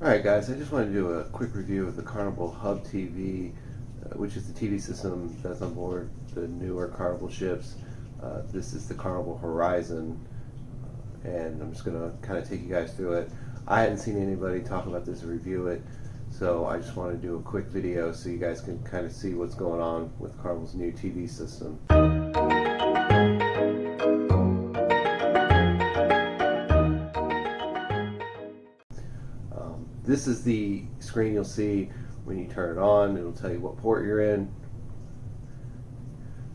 Alright guys, I just want to do a quick review of the Carnival Hub Tv, which is the TV system that's on board the newer Carnival ships. This is the Carnival Horizon, and I'm just going to kind of take you guys through it. I hadn't seen anybody talk about this or review it, so I just want to do a quick video so you guys can kind of see what's going on with Carnival's new TV system. This is the screen you'll see when you turn it on. It'll tell you what port you're in.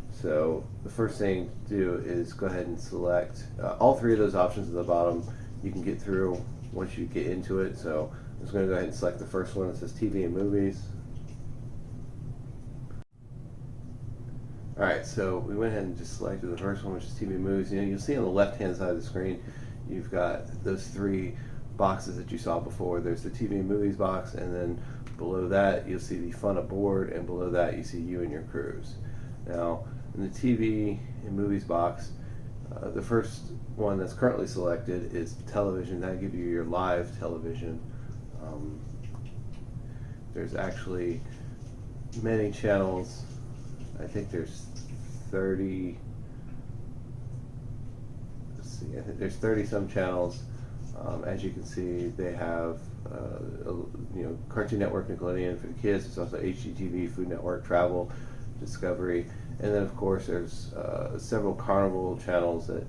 So the first thing to do is go ahead and select all three of those options at the bottom. You can get through once you get into it. So I'm just going to go ahead and select the first one that says TV and movies. Alright, so we went ahead and just selected the first one, which is TV and movies. You'll see on the left hand side of the screen you've got those three boxes that you saw before. There's the TV and movies box, and then below that you'll see the fun aboard, and below that you see you and your cruise. Now in the TV and movies box, the first one that's currently selected is television. That'll give you your live television. There's actually many channels. I think there's 30, let's see, I think there's 30 some channels. As you can see, they have Cartoon Network, Nickelodeon for the kids. There's also HGTV, Food Network, Travel, Discovery, and then of course there's several Carnival channels that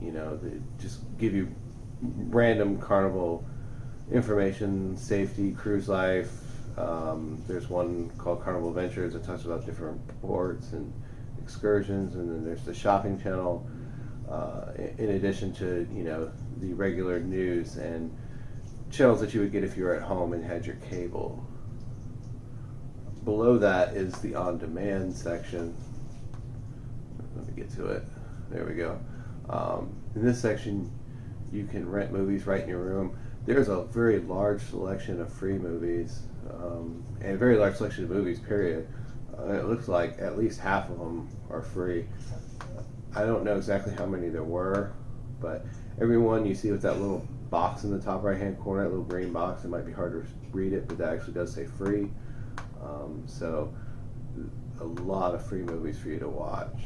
they just give you random Carnival information, safety, cruise life. There's one called Carnival Adventures that talks about different ports and excursions, and then there's the shopping channel. In addition to the regular news and channels that you would get if you were at home and had your cable. Below that is the on-demand section. Let me get to it. There we go. In this section you can rent movies right in your room. There's a very large selection of free movies, and a very large selection of movies, period. It looks like at least half of them are free. I don't know exactly how many there were, but every one you see with that little box in the top right hand corner, that little green box, it might be hard to read it, but that actually does say free. So a lot of free movies for you to watch.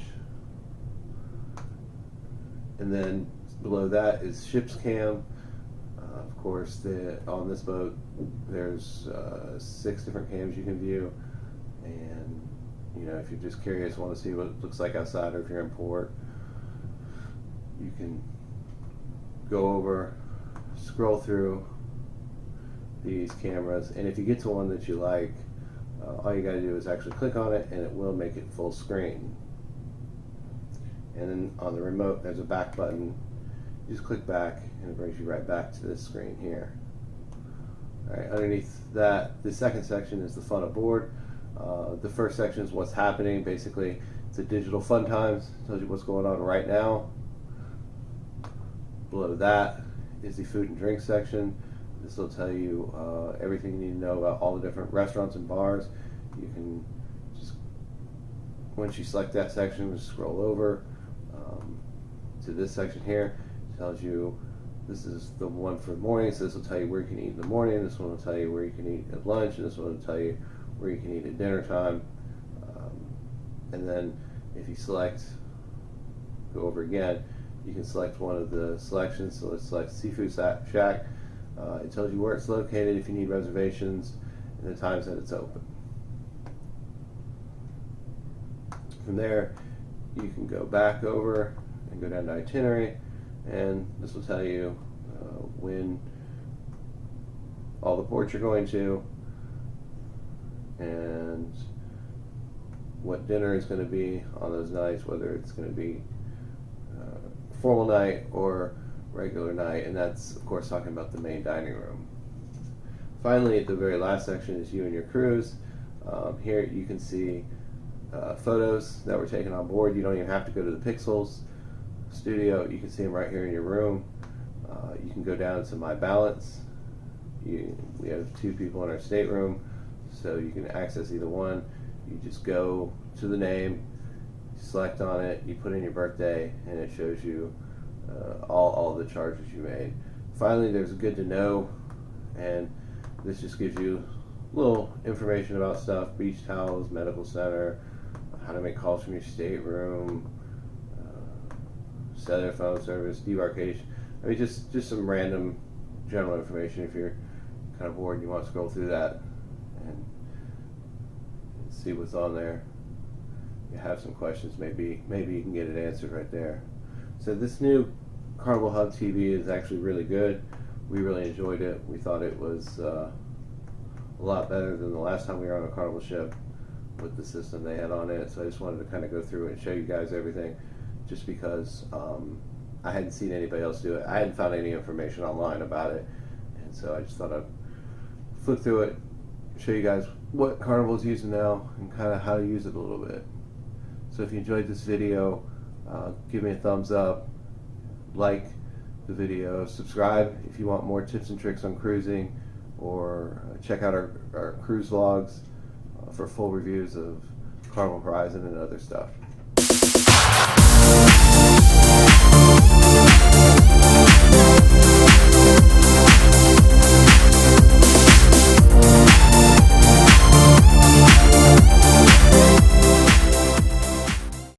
And then below that is Ship's Cam. Of course, on this boat there's 6 different cams you can view, and if you're just curious, want to see what it looks like outside, or if you're in port, you can go over, scroll through these cameras, and if you get to one that you like, all you got to do is actually click on it and it will make it full screen. And then on the remote there's a back button. You just click back and it brings you right back to this screen here. Alright, underneath that, the second section is the fun aboard. The first section is what's happening. Basically, it's a digital fun times. It tells you what's going on right now. Below that is the food and drink section. This will tell you everything you need to know about all the different restaurants and bars. You can just, once you select that section, just scroll over to this section here. It tells you this is the one for the morning, so this will tell you where you can eat in the morning. This one will tell you where you can eat at lunch, and this one will tell you where you can eat at dinner time. And then if you go over again, you can select one of the selections. So let's select Seafood Shack. It tells you where it's located, if you need reservations, and the times that it's open. From there, you can go back over and go down to itinerary, and this will tell you when all the ports you're going to, and what dinner is going to be on those nights, whether it's going to be formal night or regular night, and that's of course talking about the main dining room. Finally, at the very last section is you and your cruise. Here you can see photos that were taken on board. You don't even have to go to the Pixels studio. You can see them right here in your room. You can go down to My Balance. We have 2 people in our stateroom, so you can access either one. You just go to the name, select on it, you put in your birthday, and it shows you all the charges you made. Finally, there's a good to know, and This just gives you little information about stuff: beach towels, medical center, how to make calls from your stateroom, cellular phone service, debarkation. I mean, just some random general information if you're kind of bored and you want to scroll through that and see what's on there. You have some questions, maybe you can get it answered right there. So this new Carnival Hub TV is actually really good. We really enjoyed it. We thought it was a lot better than the last time we were on a Carnival ship with the system they had on it. So I just wanted to kind of go through it and show you guys everything, just because I hadn't seen anybody else do it. I hadn't found any information online about it, and so I just thought I'd flip through it, show you guys what Carnival's using now and kind of how to use it a little bit. So if you enjoyed this video, give me a thumbs up, like the video, subscribe if you want more tips and tricks on cruising, or check out our cruise vlogs for full reviews of Carnival Horizon and other stuff.